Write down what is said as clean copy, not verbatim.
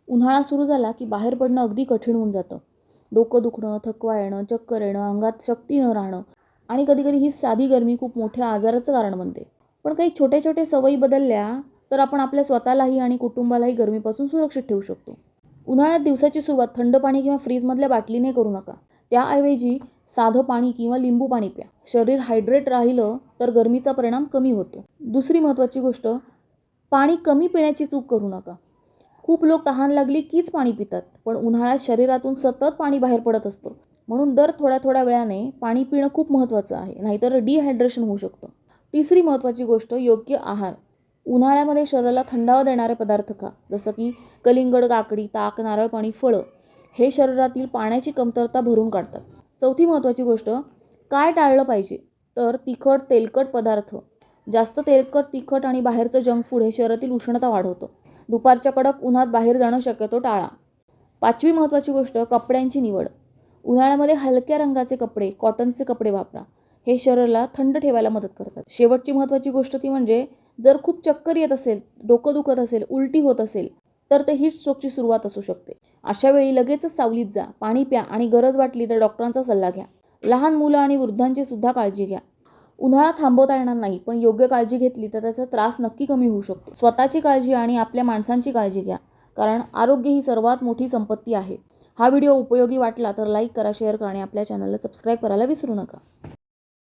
उन्हाळा सुरू झाला की बाहेर पडणं अगदी कठीण होऊन जातं. डोकं दुखणं, थकवा येणं, चक्कर येणं, अंगात शक्ती न राहणं आणि कधीकधी ही साधी गरमी खूप मोठ्या आजाराचं कारण बनते. पण काही छोटे-छोटे सवयी बदलल्या तर आपण आपल्या स्वतःलाही आणि कुटुंबालाही गरमीपासून सुरक्षित ठेवू शकतो. उन्हाळ्यात दिवसाची सुरुवात थंड पाणी किंवा फ्रीजमधल्या बाटलीने करू नका. त्याऐवजी साधं पाणी किंवा लिंबू पाणी प्या. शरीर हायड्रेट राहिलं तर गरमीचा परिणाम कमी होतो. दुसरी महत्त्वाची गोष्ट, पाणी कमी पिण्याची चूक करू नका. खूप लोक तहान लागली कीच पाणी पितात, पण उन्हाळ्यात शरीरातून सतत पाणी बाहेर पडत असतं. म्हणून दर थोड्या थोड्या वेळाने पाणी पिणं खूप महत्त्वाचं आहे, नाहीतर डिहायड्रेशन होऊ शकतं. तिसरी महत्त्वाची गोष्ट, योग्य आहार. उन्हाळ्यामध्ये शरीराला थंडावा देणारे पदार्थ खा, जसं की कलिंगड, काकडी, ताक, नारळ पाणी, फळं. हे शरीरातील पाण्याची कमतरता भरून काढतात. चौथी महत्त्वाची गोष्ट, काय टाळलं पाहिजे तर तिखट, तेलकट पदार्थ. जास्त तेलकट, तिखट आणि बाहेरचं जंक फूड हे शरीरातील उष्णता वाढवतं. दुपारच्या कडक उन्हात बाहेर जाणं शक्यतो टाळा. पाचवी महत्त्वाची गोष्ट, कपड्यांची निवड. उन्हाळ्यामध्ये हलक्या रंगाचे कपडे, कॉटनचे कपडे वापरा. हे शरीराला थंड ठेवायला मदत करतात. शेवटची महत्त्वाची गोष्ट ती म्हणजे, जर खूप चक्कर येत असेल, डोकं दुखत असेल, उलटी होत असेल, तर ते हीट स्ट्रोकची सुरुवात असू शकते. अशा वेळी लगेचच सावलीत जा, पाणी प्या आणि गरज वाटली तर डॉक्टरांचा सल्ला घ्या. लहान मुलं आणि वृद्धांची सुद्धा काळजी घ्या. उन्हाळा थांबवता येणार नाही, पण योग्य काळजी घेतली तर त्याचा त्रास नक्की कमी होऊ शकतो. स्वतःची काळजी आणि आपल्या माणसांची काळजी घ्या, कारण आरोग्य ही सर्वात मोठी संपत्ती आहे. हा व्हिडिओ उपयोगी वाटला तर लाईक करा, शेअर करा आणि आपल्या चॅनलला सबस्क्राईब करायला विसरू नका.